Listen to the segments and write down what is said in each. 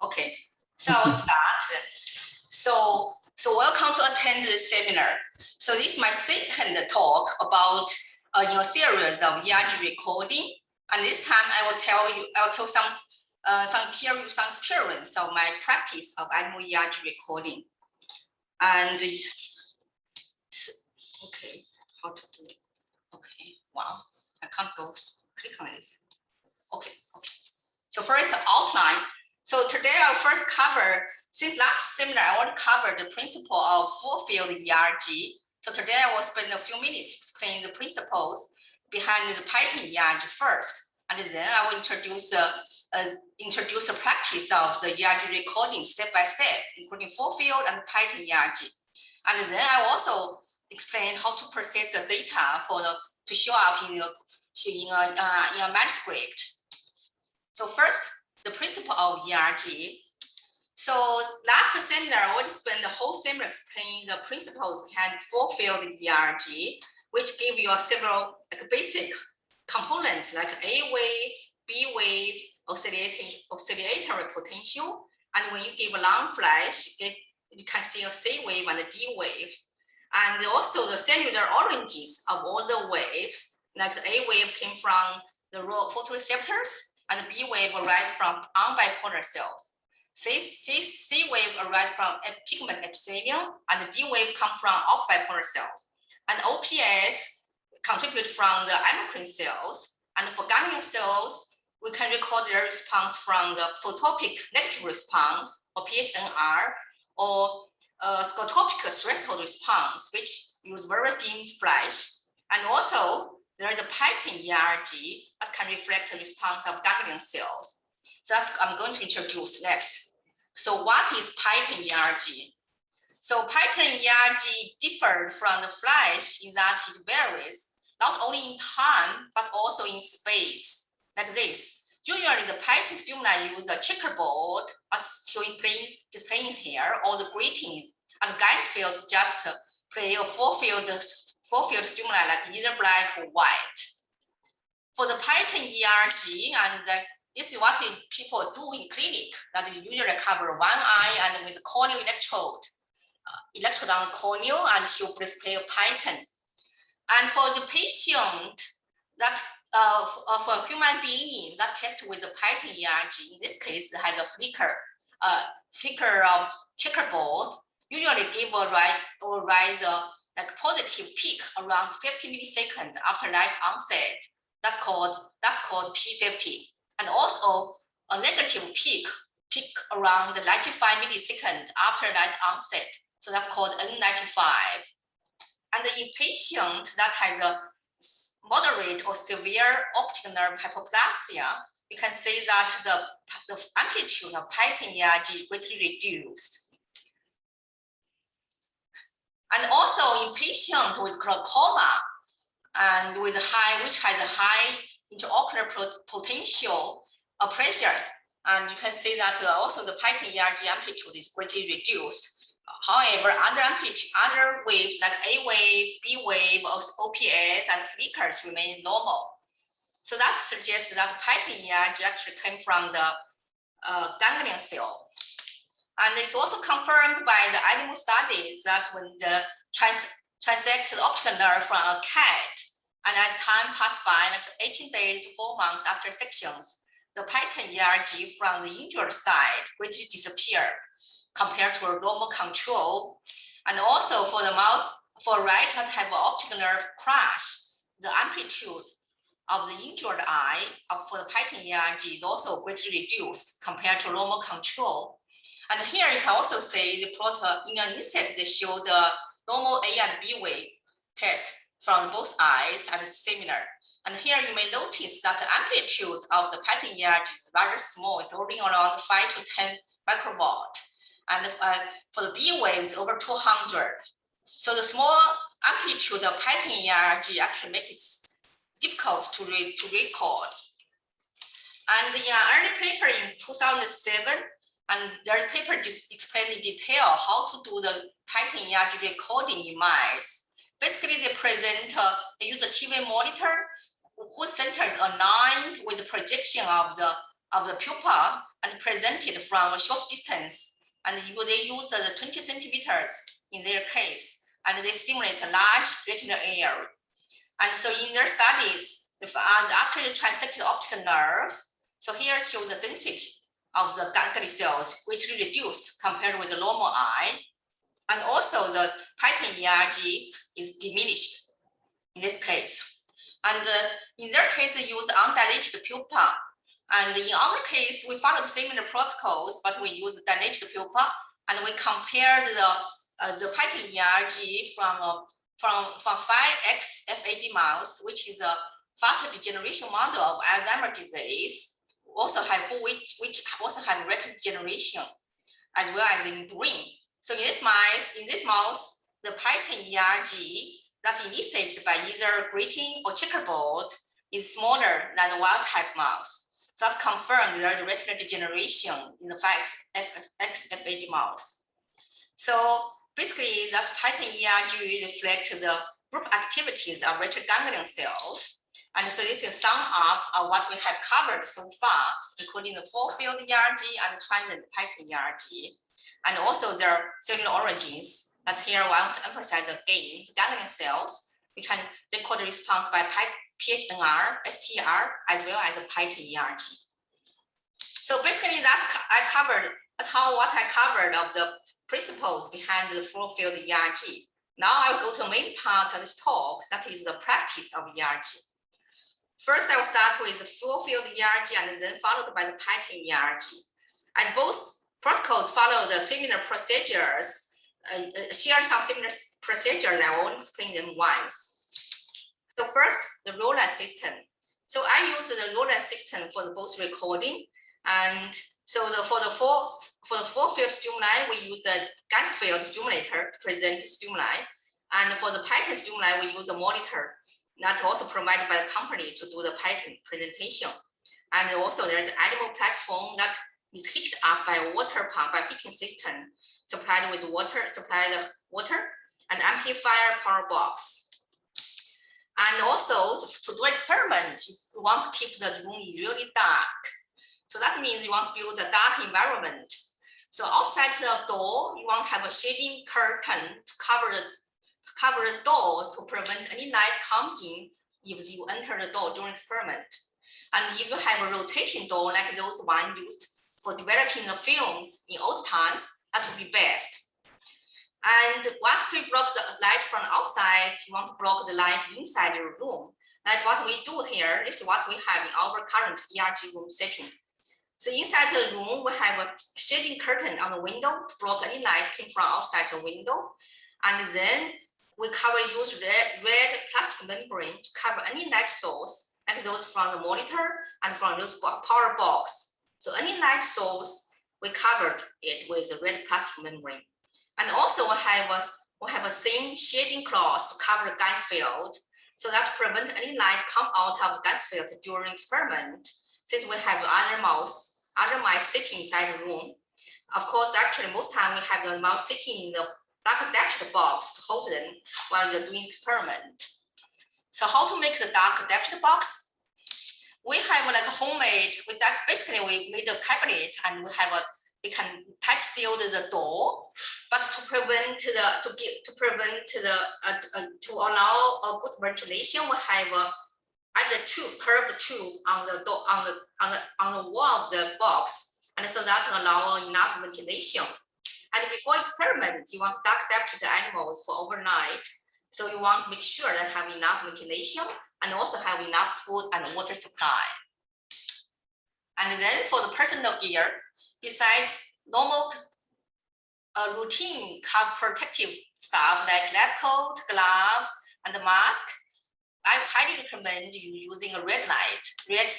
Okay, so I'll start. So welcome to attend this seminar. So this is my second talk about series of ERG recording. And this time I will tell some experience of my practice of animal ERG recording. And okay, how to do it? Okay, wow, I can't go click on this. Okay. So first outline. So today I'll first cover, since last seminar, I want to cover the principle of full field ERG. So today I will spend a few minutes explaining the principles behind the pattern ERG first. And then I will introduce the practice of the ERG recording step by step, including full field and pattern ERG. And then I will also explain how to process the data to show up in a manuscript. So first, the principle of ERG. So last seminar, I already spent the whole seminar explaining the principles behind full field ERG, which give you several basic components like A wave, B wave, oscillatory potential. And when you give a long flash, you can see a C wave and a D wave. And also the cellular origins of all the waves, like the A wave came from the raw photoreceptors, and the B wave arises from unbipolar cells. C wave arises from pigment epithelium, and the D wave comes from off-bipolar cells. And OPS contribute from the endocrine cells. And for ganglion cells, we can record their response from the photopic negative response, or PHNR, or scotopic threshold response, which use very dim flash. And also, there is a pattern ERG that can reflect the response of ganglion cells. So that's I'm going to introduce next. So what is pattern ERG? So pattern ERG differs from the flash in that it varies not only in time, but also in space, like this. Usually the pattern stimuli use a checkerboard, as displaying here, or the grating, and guide fields just play a full field stimuli like either black or white. For the pattern ERG, and this is what people do in clinic, that they usually cover one eye and with a corneal electrode on the corneal, and she will display a pattern. And for the patient, that for human beings that test with the pattern ERG, in this case, it has a flicker of checkerboard, usually give a rise like positive peak around 50 milliseconds after light onset. That's called P50. And also a negative peak around 95 milliseconds after light onset. So that's called N95. And in patient that has a moderate or severe optic nerve hypoplasia, you can see that the amplitude of pattern ERG greatly reduced. And also in patient with glaucoma and with which has a high intraocular potential pressure, and you can see that also the pattern ERG amplitude is greatly reduced. However, other waves like A wave, B wave, OPS, and flickers remain normal. So that suggests that pattern ERG actually came from the ganglion cell. And it's also confirmed by the animal studies that when the transect the optical nerve from a cat, and as time passed by, like 18 days to 4 months after sections, the pattern ERG from the injured side greatly disappeared compared to a normal control. And also for the mouse, for rat that have an optic nerve crash, the amplitude of the injured eye for the pattern ERG is also greatly reduced compared to normal control. And here you can also see the plot in an insert, they show the normal A and B wave test from both eyes and similar. And here you may notice that the amplitude of the pattern ERG is very small. It's only around 5 to 10 microwatt. And for the B wave is over 200. So the small amplitude of pattern ERG actually makes it difficult to record. And in an early paper in 2007, and there's a paper just explaining in detail how to do the pattern ERG recording in mice. Basically, they use a TV monitor whose center is aligned with the projection of the of the pupa and presented from a short distance. And they used the 20 centimeters in their case, and they stimulate a large retinal area. And so in their studies, after you transected the optic nerve, so here shows the density of the ganglion cells, which reduced compared with the normal eye. And also the pattern ERG is diminished in this case. And in their case, they use undilated pupa. And in our case, we follow similar protocols, but we use dilated pupa, and we compare the pattern ERG from 5X FAD mouse, which is a faster degeneration model of Alzheimer's disease, which also have retinal degeneration, as well as in brain. So in this mouse, the pattern ERG that's initiated by either grating or checkerboard is smaller than the wild type mouse. So that confirmed there is retinal degeneration in the 5X FAD mouse. So basically, that pattern ERG reflects the group activities of retinal ganglion cells. And so this is sum up of what we have covered so far, including the full field ERG and transient pattern ERG, and also their cellular origins. That here I want to emphasize again, the ganglion cells, we can record the response by PHNR, STR, as well as a pattern ERG. So basically, that's what I covered of the principles behind the full field ERG. Now I'll go to the main part of this talk, that is the practice of ERG. First, I will start with the full field ERG and then followed by the pattern ERG. And both protocols follow the similar procedures, share some similar procedures. I won't explain them once. So first, the roll-out system. So I used the roll-out system for both recording, and so for the full field stimuli, we use a gas field stimulator to present stimuli, and for the pattern stimuli, we use a monitor that's also provided by the company to do the pattern presentation. And also there's an animal platform that is heated up by a water pump, by heating system, supplied with water, and amplifier power box. And also to do experiment, you want to keep the room really dark. So that means you want to build a dark environment. So outside the door, you want to have a shading curtain to cover the door to prevent any light comes in if you enter the door during experiment. And if you have a rotation door like those one used for developing the films in old times, that would be best. And once we block the light from outside, you want to block the light inside your room. Like what we do here, this is what we have in our current ERG room setting. So inside the room, we have a shading curtain on the window to block any light came from outside the window. And then we use red plastic membrane to cover any light source, like those from the monitor and from those power box. So any light source, we covered it with a red plastic membrane. And also we have a thin shading cloth to cover the gas field, so that prevent any light come out of the gas field during experiment. Since we have other mice sitting inside the room. Of course, actually most time we have the mouse sitting in the dark adapted box to hold them while they're doing experiment. So how to make the dark adapted box? We have like a homemade, basically we made a cabinet and we can tight seal the door, but to allow a good ventilation, we have curved tube on the door, on the wall of the box, and so that allow enough ventilation. And before experiment, you want to dark adapt the animals for overnight, so you want to make sure that have enough ventilation and also have enough food and water supply. And then for the personal gear, besides normal routine protective stuff like lab coat, glove, and the mask, I highly recommend you using a red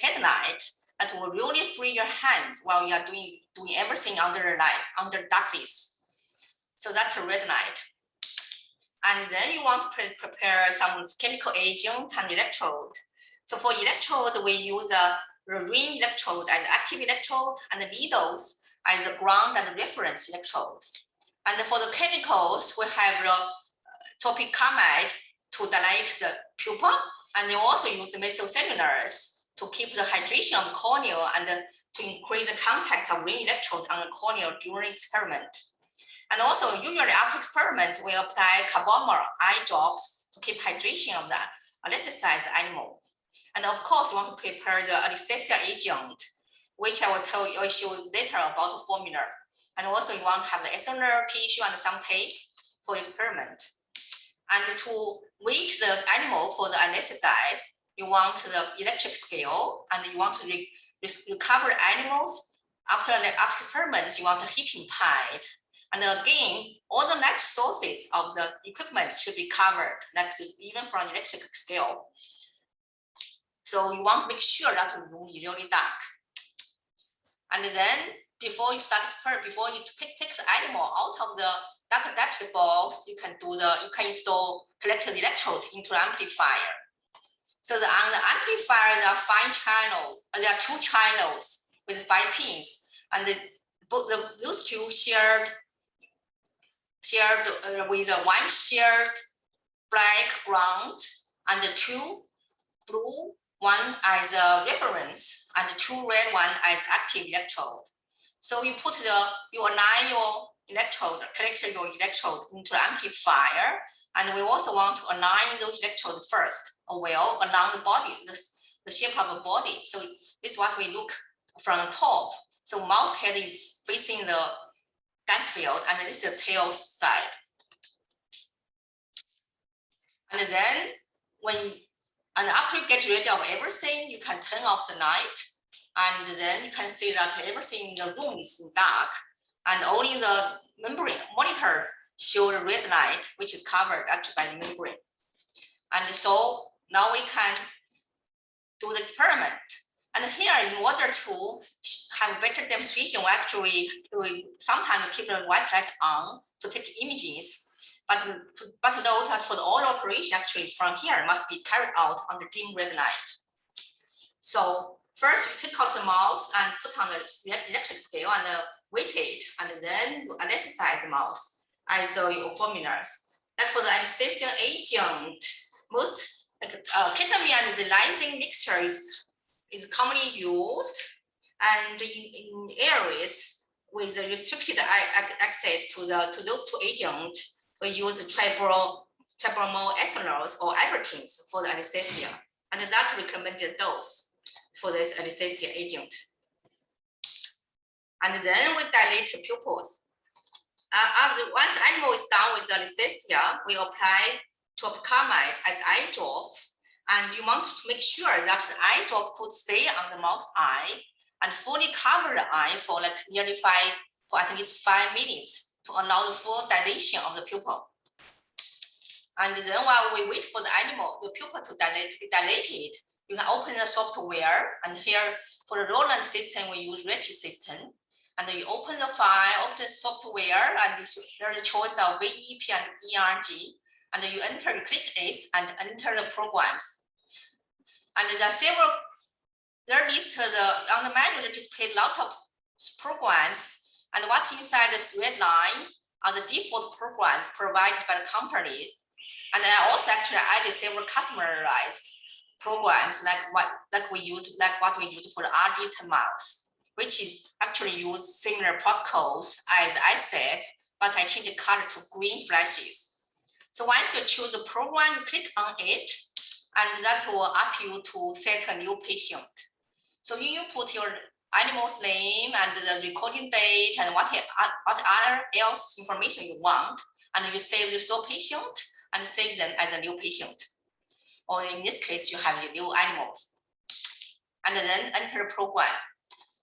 headlight that will really free your hands while you are doing everything under darkness. So that's a red light. And then you want to prepare some chemical agent and electrode. So for electrode, we use a ring electrode and active electrode, and the needles as a ground and reference electrode. And for the chemicals, we have topicamide to dilate the pupa, and they also use methylcellulose to keep the hydration of cornea and to increase the contact of ring electrode on the cornea during experiment. And also, usually after experiment, we apply carbomer eye drops to keep hydration of the anesthetized animal. And of course, we want to prepare the anesthesia agent, which I will tell you, I will show you later about the formula. And also, you want to have the external tissue and some tape for experiment. And to weight the animal for the anesthetize, you want the electric scale, and you want to recover animals after experiment. You want the heating pad, and again, all the light sources of the equipment should be covered, like even from electric scale. So you want to make sure that the room is really dark. And then before you start experiment, before you take the animal out of the dark adapted box, you can install collected electrode into the amplifier. So on the amplifier, there are 5 channels. There are 2 channels with 5 pins, and those 2 shared with one shared black ground and 2 blue one as a reference and 2 red one as active electrode. So you align your electrode, collect your electrode into the amplifier, and we also want to align those electrodes first, well, along the body, the shape of the body. So this is what we look from the top. So mouse head is facing the gas field, and this is the tail side. And then after you get rid of everything, you can turn off the light, and then you can see that everything in the room is dark, and only the membrane monitor shows the red light, which is covered actually by the membrane. And so now we can do the experiment. And here, in order to have better demonstration, we sometimes keep the white light on to take images. But note that for the oral operation, actually from here must be carried out on the dim red light. So first, you take out the mouse and put on the electric scale and weight it, and then you anesthetize the mouse as your formulas. Like for the anesthesia agent, most ketamine and the lysine mixture is commonly used, and in areas with restricted access to those 2 agents, we use tribromol ethanols or ivertins for the anesthesia, and that's recommended dose for this anesthesia agent. And then we dilate the pupils. Once the animal is done with the anesthesia, we apply topicamide as eye drop, and you want to make sure that the eye drop could stay on the mouse eye and fully cover the eye for like for at least 5 minutes to allow the full dilation of the pupil. And then while we wait for the pupil to be dilated, you can open the software, and here for the Roland system, we use Reti system. And then you open the file, open the software, and there's a choice of VEP and ERG. And then you click this and enter the programs. And there are several, on the manual display lots of programs, and what's inside this red lines are the default programs provided by the companies. And I also actually added several customized programs like what we use for the RD mouse, which is actually use similar protocols as ISAF, but I changed the color to green flashes. So once you choose a program, you click on it, and that will ask you to set a new patient. So you put your animal's name and the recording date and what other else information you want, and you save the store patient and save them as a new patient. Or in this case, you have your new animals. And then enter the program.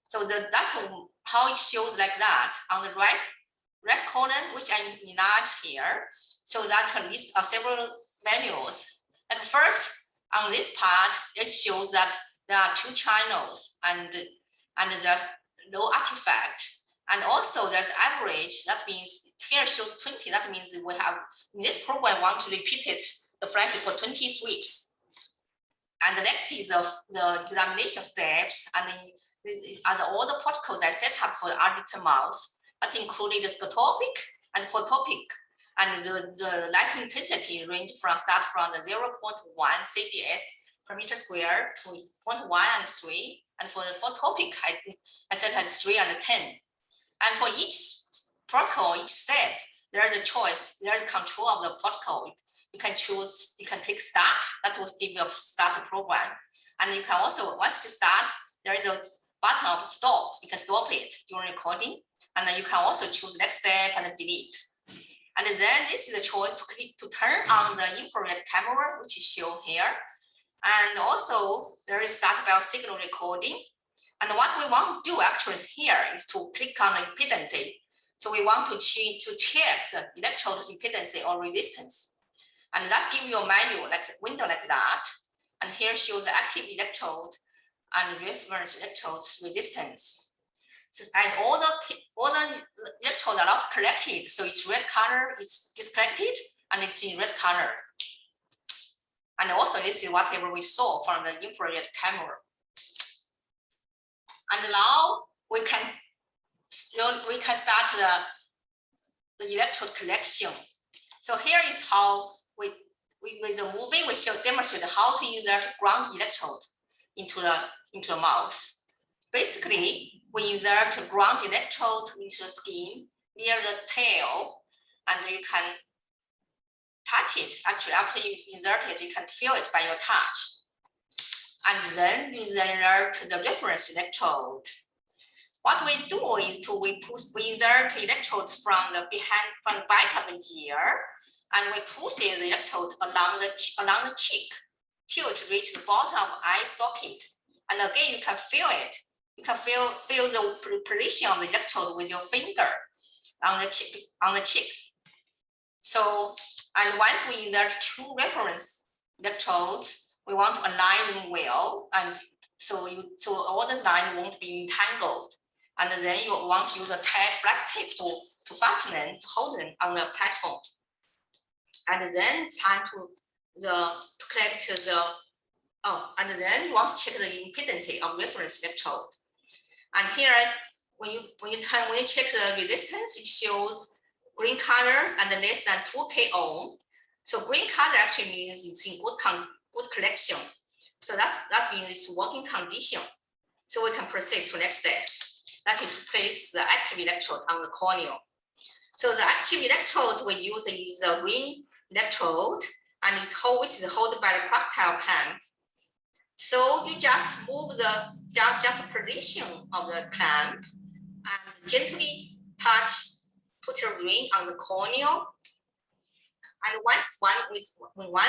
So that's how it shows like that. On the right column, which I enlarged here, so that's a list of several menus. Like first, on this part, it shows that there are 2 channels, and there's no artifact. And also there's average. That means here it shows 20. That means we have, in this program, want to repeat it, the flash for 20 sweeps. And the next is the examination steps, and as all the protocols I set up for the RD mouse, that included the scotopic and photopic, and the light intensity range start from the 0.1 CDS per meter square to 0.1 and 3. And for the photopic, I set as 3 and 10. And for each protocol, each step, there's a choice, there's control of the protocol. You can choose, you can click start, that will give you a start program. And you can also, once you start, there is a button of stop. You can stop it during recording. And then you can also choose next step and delete. And then this is the choice to click to turn on the infrared camera, which is shown here. And also there is start bell signal recording. And what we want to do actually here is to click on the impedance. So we want to check the electrode's impedance or resistance. And that gives you a menu, like a window like that. And here shows the active electrode and reference electrode's resistance. So as all the electrodes are not collected, so it's red color, it's disconnected, and it's in red color. And also this is whatever we saw from the infrared camera. And now we can start the electrode collection. So here is how with the movie we demonstrate how to insert ground electrode into the mouse. Basically, we insert ground electrode into the skin near the tail, and you can touch it. Actually, after you insert it, you can feel it by your touch. And then you insert the reference electrode. What we do is we insert electrode from the back of the ear, and we push the electrode along the cheek till it reaches the bottom of eye socket. And again, you can feel it. You can feel the position of the electrode with your finger on the cheeks. So, and once we insert two reference electrodes, we want to align them well, and so all the lines won't be entangled. And then you want to use a black tape to fasten them, to hold them on the platform. And then it's time to collect and then you want to check the impedance of reference electrode. And here, when you check the resistance, it shows green colors and less than 2K ohm. So green color actually means it's in good collection. So that means it's working condition. So we can proceed to next step. That is to place the active electrode on the corneal. So the active electrode we use is a green electrode, and which is held by the crocodile clamp. So you just move just the position of the clamp and gently put your ring on the corneal. And once when one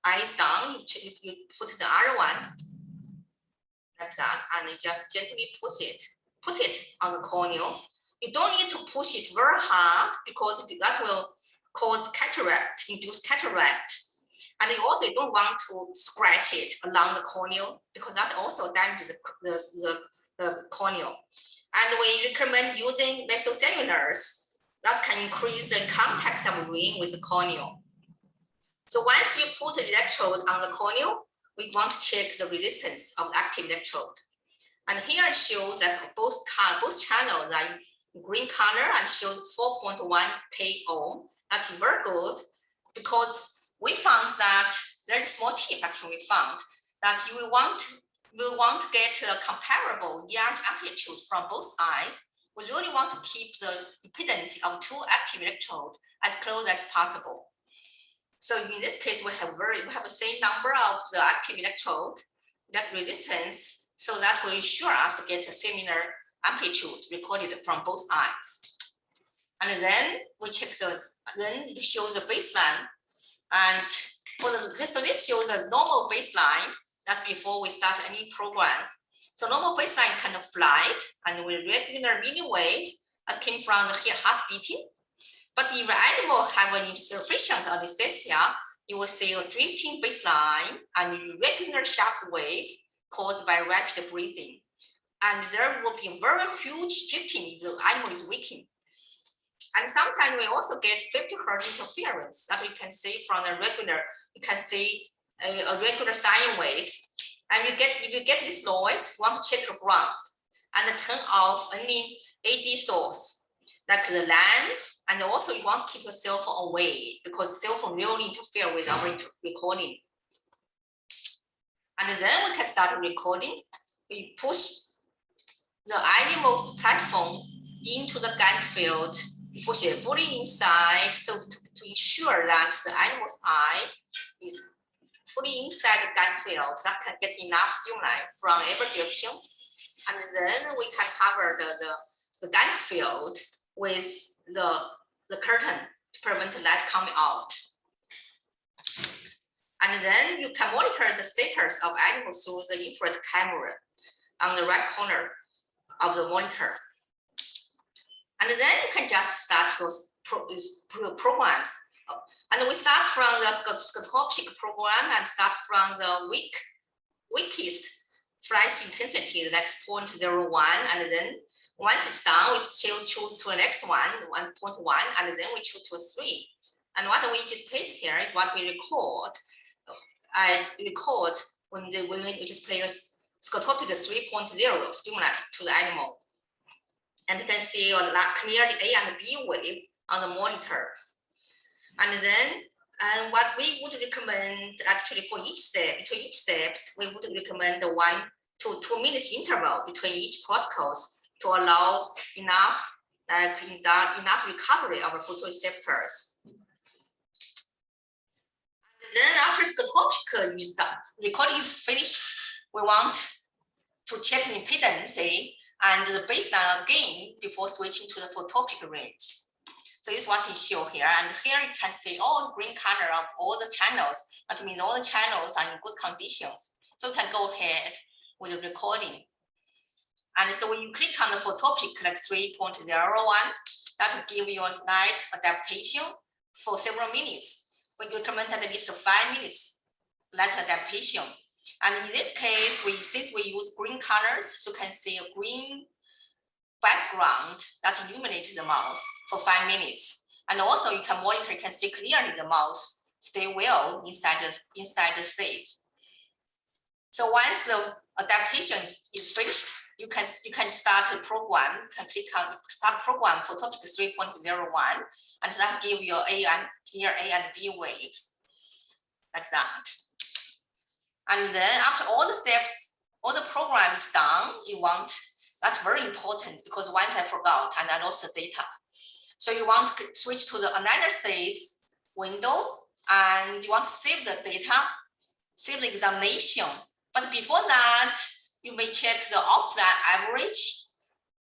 eye is down, you put the other one like that, and you just gently put it on the corneal. You don't need to push it very hard because that will cause cataract, induce cataract. And you also don't want to scratch it along the corneal because that also damages the corneal. And we recommend using mesocellulars that can increase the contact of ring with the corneal. So once you put the electrode on the corneal, we want to check the resistance of the active electrode. And here it shows that both channels are in green color and shows 4.1K ohm. That's very good because we found that there's a small tip actually we found that we want to get a comparable ERG amplitude from both eyes. We really want to keep the impedance of two active electrodes as close as possible. So in this case, we have the same number of the active electrode, that resistance, so that will ensure us to get a similar amplitude recorded from both eyes. And then we check then it shows the baseline. And so this shows a normal baseline. That's before we start any program. So normal baseline kind of flight and with regular mini wave that came from the heart beating. But if the animal have an insufficient anesthesia, you will see a drifting baseline and irregular sharp wave caused by rapid breathing. And there will be very huge drifting if the animal is weakened. And sometimes we also get 50 Hz interference that we can see from the regular, you can see a regular sine wave. And if you get this noise, you want to check the ground and turn off any AD source, like the lamp, and also you want to keep your cell phone away because cell phone really interfere with our recording. And then we can start recording. We push the animal's platform into the gut field, push it fully inside, so to ensure that the animal's eye is fully inside the gut field, that can get enough stimuli from every direction. And then we can cover the gut field with the curtain to prevent light coming out. And then you can monitor the status of animals through the infrared camera on the right corner of the monitor. And then you can just start those programs. And we start from the scotopic program and start from the weakest flash intensity, like 0.01. And then once it's done, we choose to the next one, 1.1, and then we choose to 3. And what we displayed here is what we record. I record when we display a scotopic 3.0 stimuli to the animal. And you can see clearly A and B wave on the monitor. And then what we would recommend actually for each step, between each steps, we would recommend the 1 to 2 minutes interval between each protocols to allow enough recovery of photoreceptors. And then after scotopic is done, recording is finished, we want to check the impedance and the baseline again before switching to the photopic range. So this is what is shown here. And here you can see all the green color of all the channels. That means all the channels are in good conditions. So you can go ahead with the recording. And so when you click on the photopic like 3.01, that will give you a light adaptation for several minutes. We recommend at least 5 minutes light adaptation. And in this case, since we use green colors, so you can see a green background that illuminates the mouse for 5 minutes. And also you can monitor, you can see clearly the mouse stay well inside the stage. So once the adaptation is finished, you can start the program. You can click on start program for topic 3.01, and that give you clear A and B waves like that. And then after all the steps, all the program is done, that's very important because once I forgot and I lost the data. So you want to switch to the analysis window and you want to save the data, save the examination. But before that, you may check the offline average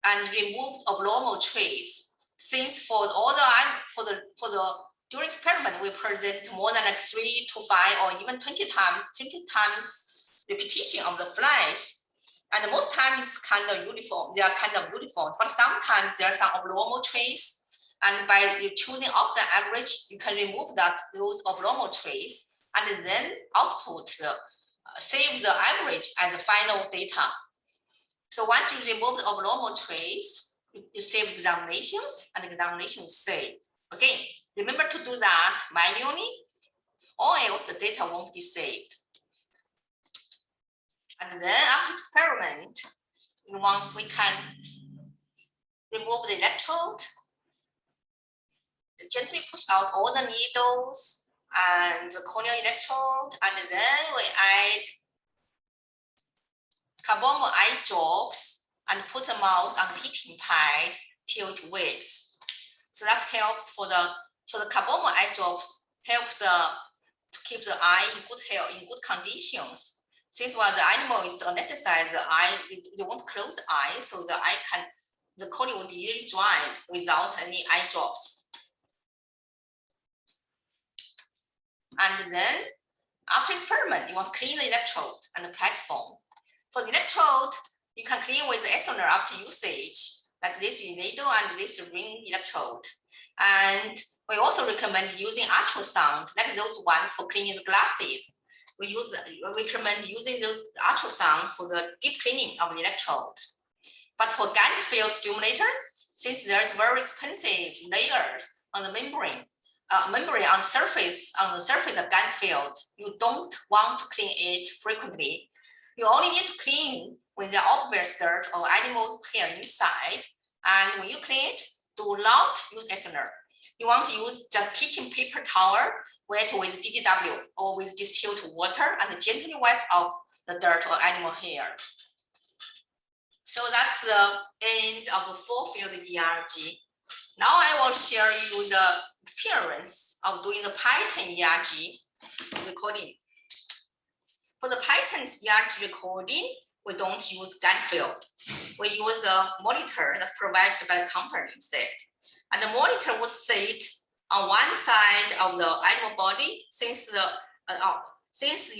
and remove abnormal trace. Since during experiment, we present more than like 3 to 5 or even 20 times repetition of the flash. And most times it's kind of uniform. They are kind of uniform, but sometimes there are some abnormal trace. And by choosing offline average, you can remove those abnormal trace and then output save the average as the final data. So once you remove the abnormal trace, you save examinations and the examination is saved. Again, remember to do that manually, or else the data won't be saved. And then after experiment, we can remove the electrode, gently push out all the needles and the corneal electrode, and then we add carbon eye drops and put the mouse on the heating pad till it wakes. So that helps for the carbon eye drops helps to keep the eye in good health, in good conditions. Since while the animal is anesthetized, the eye they won't close the eye, so the cornea will be really dried without any eye drops. And then after experiment, you want to clean the electrode and the platform. For the electrode, you can clean with the ethylene after usage, like this needle and this ring electrode. And we also recommend using ultrasound, like those ones for cleaning the glasses. We recommend using those ultrasound for the deep cleaning of the electrode. But for gut field stimulator, since there's very expensive layers on the membrane on the surface of gut field, you don't want to clean it frequently. You only need to clean with the obvious dirt or animal hair inside. And when you clean it, do not use ethylene. You want to use just kitchen paper towel wet with DDW or with distilled water and gently wipe off the dirt or animal hair. So that's the end of the full field ERG. Now I will share you the experience of doing the Python ERG recording. For the Python's ERG recording, we don't use GAN field. We use a monitor that's provided by the company instead. And the monitor would sit on one side of the animal body, since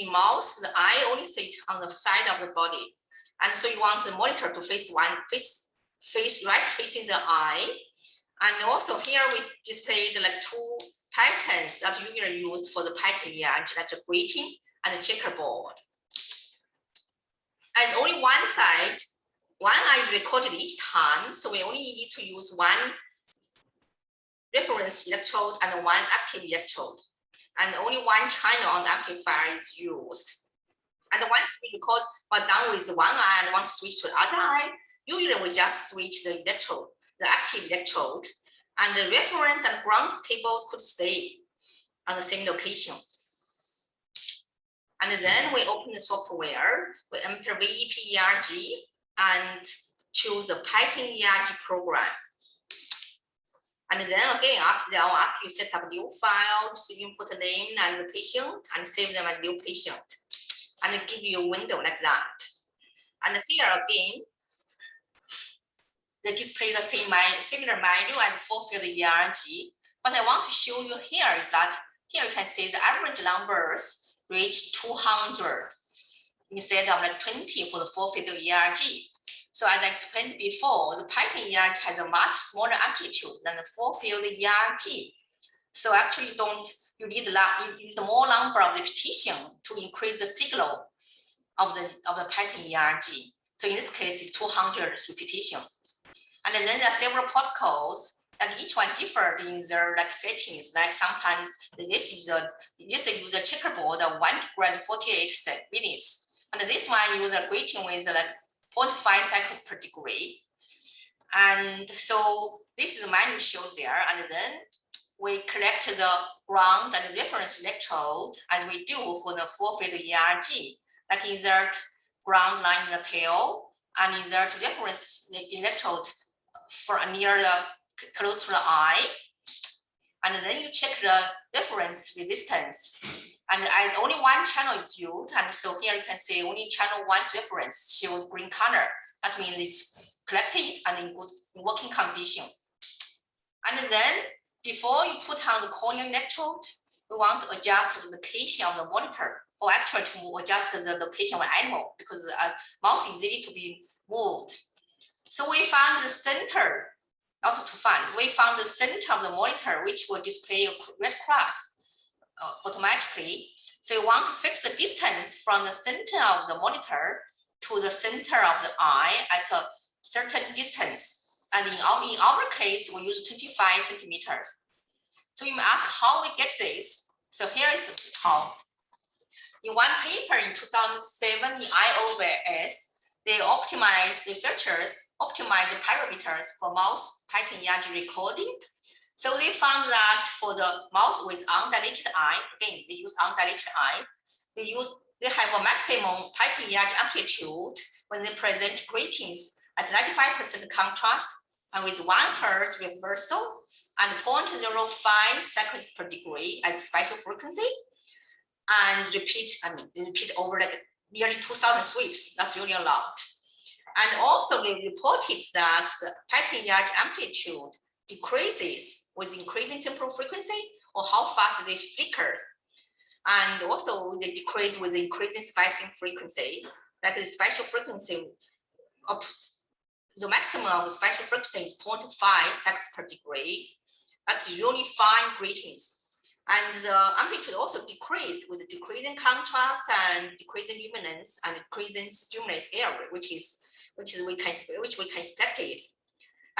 in mouse, the eye only sit on the side of the body. And so you want the monitor to face right facing the eye. And also here we displayed like two patterns that usually used for the Python ERG, like the grating and the checkerboard. As only one side, one eye is recorded each time, so we only need to use one reference electrode and one active electrode. And only one channel on the amplifier is used. And once we record we're done with one eye and want to switch to the other eye, usually we just switch the electrode, the active electrode, and the reference and ground cables could stay on the same location. And then we open the software, we enter ffERG and choose the Python ERG program. And then again, after that, I'll ask you to set up new files, so you put the name and the patient and save them as new patient. And it give you a window like that. And here again, they display the same similar menu as full field ERG. What I want to show you here is that here you can see the average numbers reach 200 instead of like 20 for the full field ERG. So as I explained before, the Python ERG has a much smaller amplitude than the full field ERG. So actually you need more number of repetition to increase the signal of the Python ERG. So in this case, it's 200 repetitions. And then there are several protocols, like each one differed in their like settings. Like sometimes this uses a checkerboard of 1 degree and 48 minutes. And this one uses a grating with like 0.5 cycles per degree. And so this is the menu shows there. And then we collect the ground and the reference electrode as we do for the full field ERG, like insert ground line in the tail and insert reference electrode for near the close to the eye. And then you check the reference resistance. And as only one channel is used, and so here you can see only channel 1's reference shows green color. That means it's collected and in good working condition. And then before you put on the corneal electrode, we want to adjust the location of the monitor, or actually to adjust the location of the animal, because the mouse is easy to be moved. So we found the center, we found the center of the monitor, which will display a red cross automatically. So you want to fix the distance from the center of the monitor to the center of the eye at a certain distance. And in our case, we use 25 centimeters. So you may ask how we get this. So here is how. In one paper in 2007 in iOS, researchers optimized the parameters for mouse Python ERG recording. So they found that for the mouse with undilated eye, again, they use undilated eye, they have a maximum Python ERG amplitude when they present gratings at 95% contrast and with 1 Hz reversal and 0.05 cycles per degree as spatial frequency, and repeat over like nearly 2,000 sweeps. That's really a lot. And also they reported that the Python ERG amplitude decreases with increasing temporal frequency, or how fast they flicker. And also they decrease with increasing spacing frequency, like the spatial frequency of the maximum of spatial frequency is 0.5 cycles per degree. That's really fine gratings. And the amplitude also decrease with decreasing contrast and decreasing luminance and decreasing stimulus area, which we can expect it.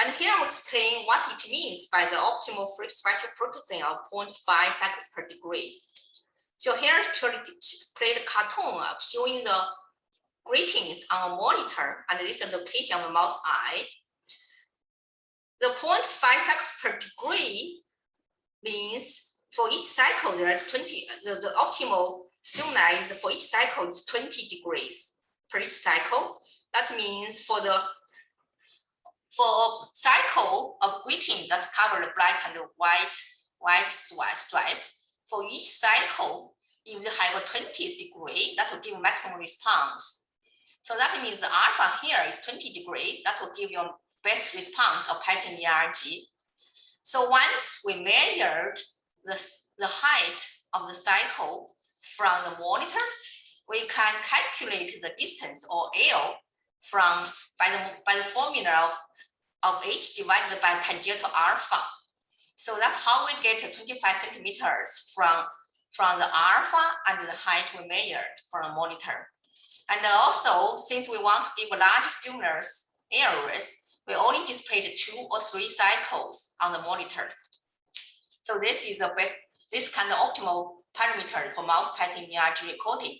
And here I'll explain what it means by the optimal spatial frequency of 0.5 cycles per degree. So here I played a cartoon of showing the gratings on a monitor, and this is the location of the mouse eye. The 0.5 cycles per degree means for each cycle there's 20. The optimal stimuli is for each cycle is 20 degrees per each cycle. That means for cycle of greetings that cover the black and the white stripe, for each cycle, if you have a 20 degree, that will give maximum response. So that means the alpha here is 20 degree, that will give you best response of pattern ERG. So once we measured the height of the cycle from the monitor, we can calculate the distance or L by the formula of H divided by tangential alpha. So that's how we get 25 centimeters from the alpha and the height we measured from the monitor. And also, since we want to give large stimulus areas, we only displayed 2 or 3 cycles on the monitor. So this is the best, this kind of optimal parameter for mouse pattern ERG recording.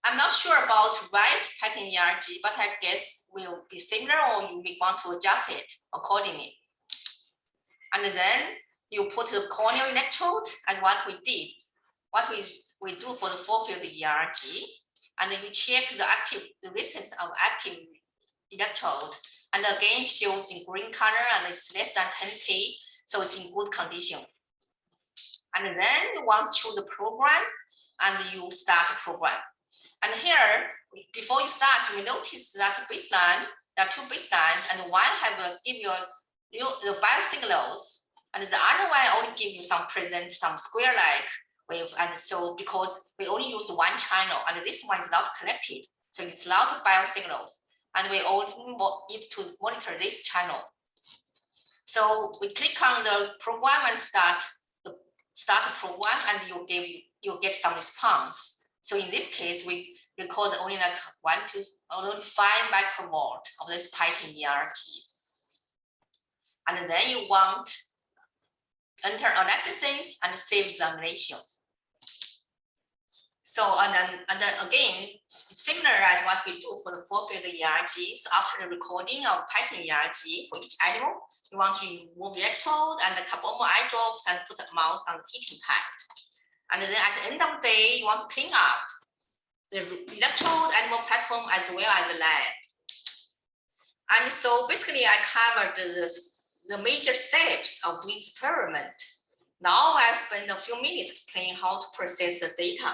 I'm not sure about right pattern ERG, but I guess will be similar, or you may want to adjust it accordingly. And then you put the corneal electrode as what we did, what we do for the full field ERG, and then you check the resistance of active electrode, and again shows in green color and it's less than 10K, so it's in good condition. And then you want to choose a program, and you start a program. And here, before you start, you notice that baseline, there are 2 baselines, and one have give you the biosignals, and the other one only give you some square-like wave. And so because we only used 1 channel, and this one is not connected, so it's a lot of biosignals, and we only need to monitor this channel. So we click on the program and start the program, and you get some response. So in this case, we record only like only 5 microvolt of this pattern ERG. And then you want enter analysis and save examinations. So and then again, similar as what we do for the full field ERG. So after the recording of pattern ERG for each animal, you want to remove the electrode and the carbomer eye drops and put the mouse on the heating pad. And then at the end of the day, you want to clean up the electrode animal platform as well as the lab. And so basically I covered the major steps of doing experiment. Now I'll spend a few minutes explaining how to process the data,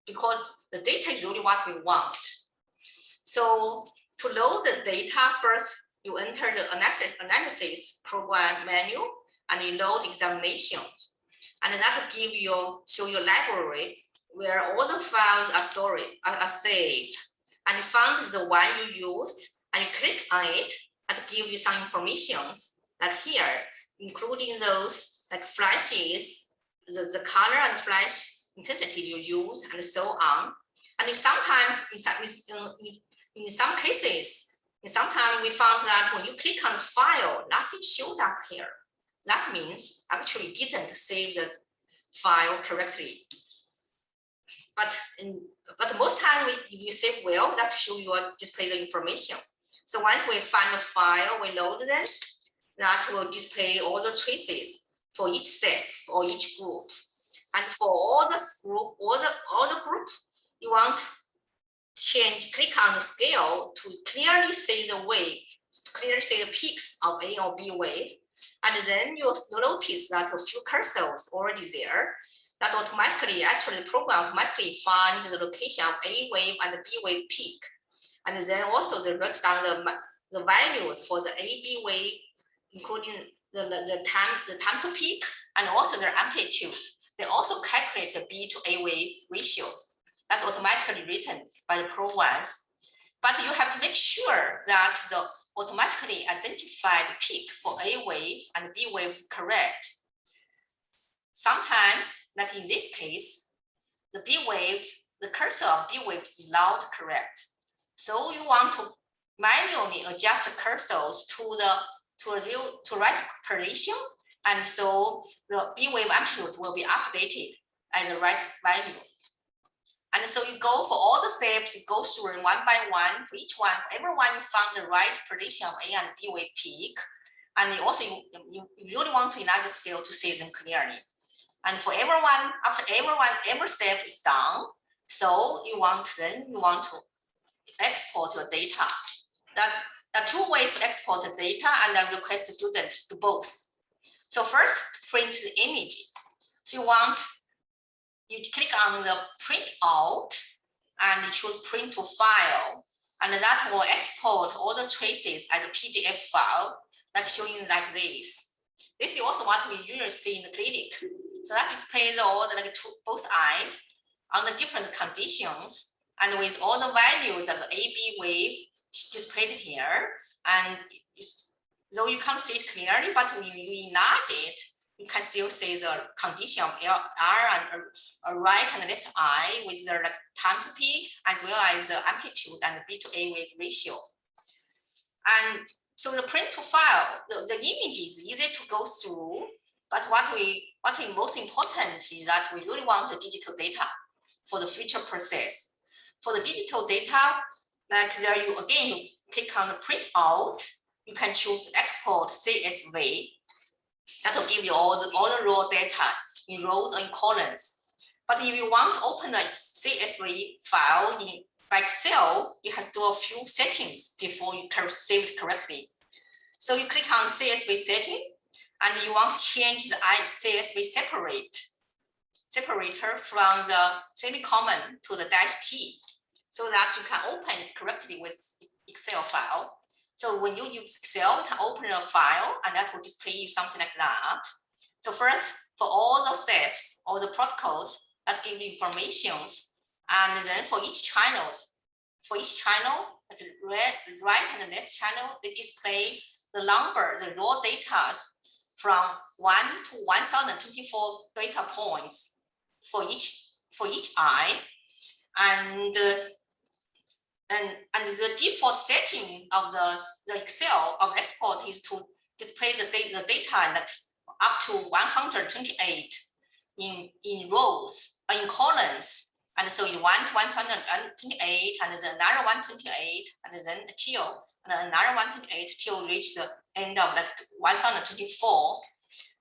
because the data is really what we want. So to load the data, first you enter the analysis program menu and you load examinations. And that will show you a library where all the files are saved. And you found the one you used, and you click on it, and give you some information like here, including those like flashes, the color and flash intensity you use, and so on. And sometimes in some cases, sometimes we found that when you click on the file, nothing showed up here. That means actually didn't save the file correctly. But most time you save well, that show you display the information. So once we find the file, we load them, that will display all the traces for each step or each group. And for all the group, you want to click on the scale to clearly see the wave, to clearly see the peaks of A or B wave. And then you'll notice that a few cursors already there, that automatically, actually the program automatically find the location of A wave and the B wave peak. And then also they write down the values for the A, B wave, including the time to peak and also their amplitude. They also calculate the B to A wave ratios. That's automatically written by the programs. But you have to make sure that the automatically identified peak for A wave and B wave is correct. Sometimes, like in this case, the B wave, the cursor of B wave is not correct. So you want to manually adjust the cursors to right correlation, and so the B wave amplitude will be updated at the right value. And so you go for all the steps, you go through one by one. For each one, for everyone, you found the right prediction of A and B wave peak. And you also, you really want to enlarge the scale to see them clearly. And for everyone, after every step is done, So you want to export your data. There are two ways to export the data, and then request the student to do both. So first, print the image. So you click on the print out and you choose print to file, and that will export all the traces as a PDF file, like showing like this. This is also what we usually see in the clinic. So that displays all the both eyes on the different conditions, and with all the values of the AB wave displayed here. And though you can't see it clearly, but when you enlarge it, you can still see the condition of R and a right and left eye with the time to peak, as well as the amplitude and the B to A wave ratio. And so the print to file, the image is easy to go through, but what is most important is that we really want the digital data for the future process. For the digital data, like there you click on the print out, you can choose export CSV. That will give you all the raw data in rows or in columns. But if you want to open the CSV file in Excel, you have to do a few settings before you can save it correctly. So you click on CSV settings, and you want to change the CSV separator from the semicolon to the -T, so that you can open it correctly with Excel file. So when you use Excel, you can open a file, and that will display you something like that. So first, for all the steps, all the protocols that give you informations, and then for each channel, like the right and the left channel, they display the number, the raw data from 1 to 1024 data points for each eye, and the default setting of the Excel of export is to display the data up to 128 in rows, in columns. And so you want 128, and then another 128, and then until another 128 till reach the end of 1024.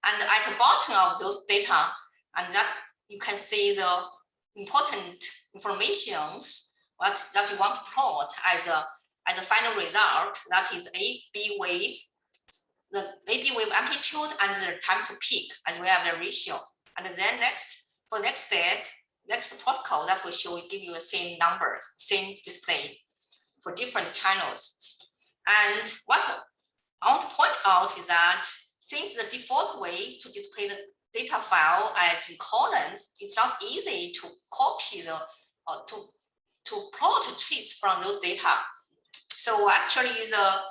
And at the bottom of those data, and that you can see the important informations that you want to plot as a final result. That is AB wave, the AB wave amplitude, and the time to peak, as well as the ratio. And then for next step, next protocol, that will give you the same numbers, same display for different channels. And what I want to point out is that since the default way is to display the data file as in columns, it's not easy to copy to plot a trace from those data. So actually, the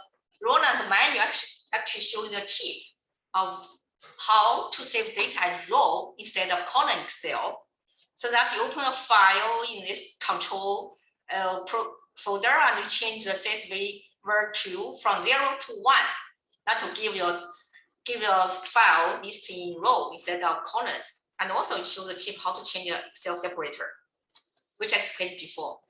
Roland manual actually shows a tip of how to save data as raw instead of column Excel. So that you open a file in this control folder, and you change the CSV value from 0 to 1. That will give you a file listed in row instead of columns. And also it shows a tip how to change the Excel separator, which I explained before.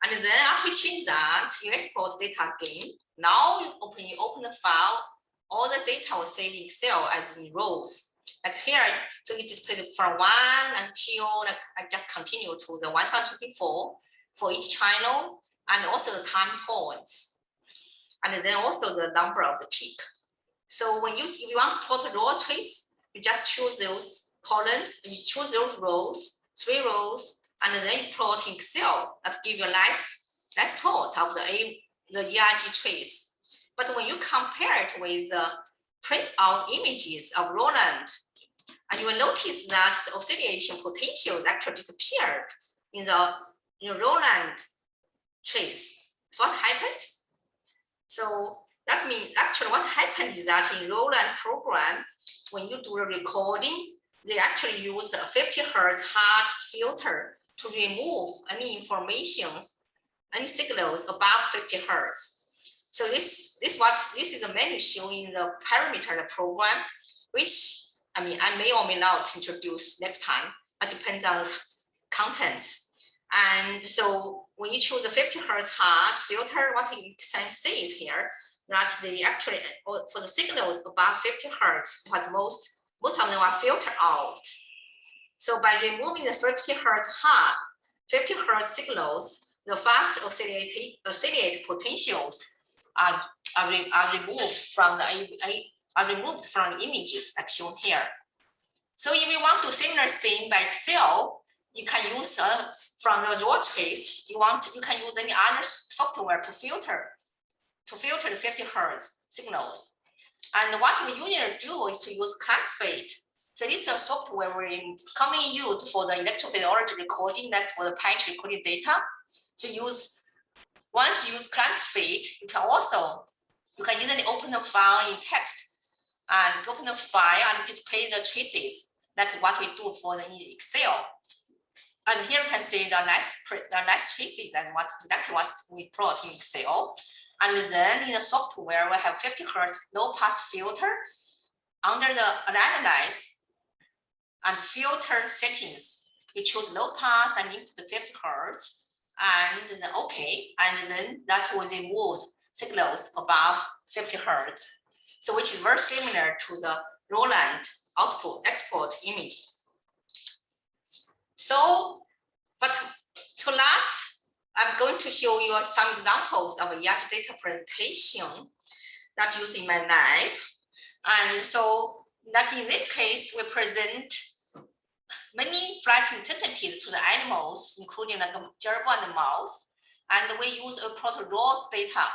And then after you change that, you export data again. Now you open the file, all the data will save in Excel as in rows. Like here, so it's displayed from 1 until I just continue to the 1024 for each channel, and also the time points, and then also the number of the peak. So if you want to plot a raw trace, you just choose those columns, you choose those rows, 3 rows, and then you plot in Excel that give you a nice plot of the ERG trace. But when you compare it with the print out images of Roland, and you will notice that the oscillation potentials actually disappeared in the Roland trace. So what happened? So that means actually what happened is that in Roland program, when you do the recording, they actually use the 50 Hz hard filter to remove any any signals above 50 Hz. So this is a menu showing the parameter of the program, which I may or may not introduce next time. It depends on the content. And so when you choose the 50 Hz hard filter, what you can see is here that they actually, for the signals above 50 Hz, but most of them are filtered out. So by removing the 50 Hz hard, 50 Hz signals, the fast oscillate potentials are removed from the images like shown here. So if you want to do similar thing by Excel, you can use from the raw trace. You can use any other software to filter the 50 Hz signals. And what we usually do is to use clamp fade. So this is a software we commonly used for the electrophysiology recording, like for the patch recording data. So once you use clamp fade, you can easily open a file in text and open a file and display the traces, like what we do for the Excel. And here you can see the nice traces and exactly what we plot in Excel. And then in the software, we have 50 Hz low pass filter. Under the analyze and filter settings, you choose low pass and input the 50 Hz, and then OK, and then that will remove signals above 50 Hz. So which is very similar to the Roland export image. So last, I'm going to show you some examples of ERG data presentation that's used in my lab. And so, like in this case, we present many flight intensities to the animals, including like gerbil and mouse, and we use a plot raw data.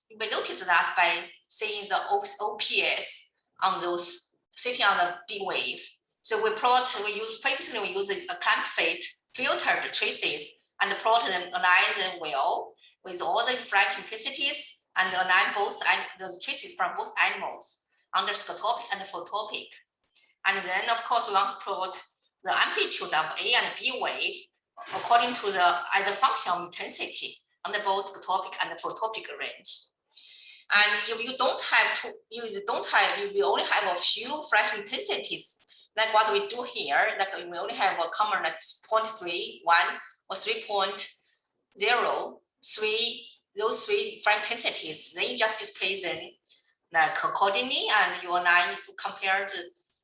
You may notice that by seeing the OPS on those sitting on the big wave. So previously we use a clamp fade, filter the traces, and plot them, align them well with all the flight intensities, and align both the traces from both animals under scotopic and photopic. And then, of course, we want to plot the amplitude of A and B wave according to as a function of intensity under both scotopic and photopic range. And if you only have a few flash intensities, like what we do here, like we only have a common like 0.31 or 3.0, those three flash intensities, then you just display them like accordingly, and you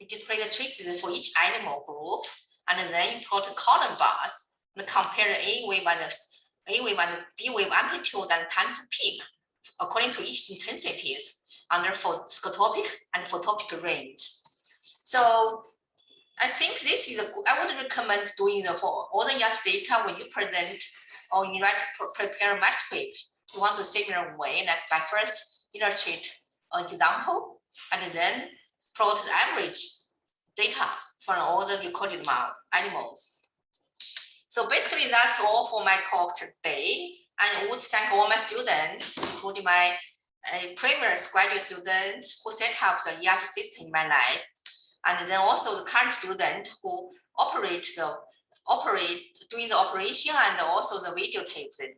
display the traces for each animal group, and then you plot the column bars and compare the A wave and the B wave amplitude and time to peak according to each intensities under scotopic and photopic range. So I think this is I would recommend doing for all the ERG data when you present or you prepare manuscript. You want to similar way, like by first illustrate an example and then plot the average data from all the recorded animals. So basically that's all for my talk today. And I would thank all my students, including my previous graduate students who set up the ERG system in my lab, and then also the current student who doing the operation and also the videotape them.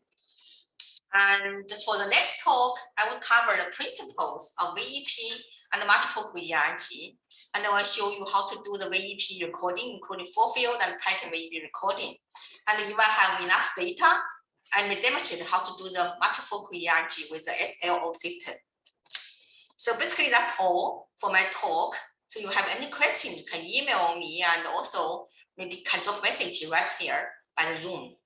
And for the next talk, I will cover the principles of VEP and multifocal ERG, and I will show you how to do the VEP recording, including full field and pattern VEP recording. And if I have enough data, I may demonstrate how to do the multifocal ERG with the SLO system. So basically that's all for my talk. So if you have any questions, you can email me, and also maybe can drop message right here by the Zoom.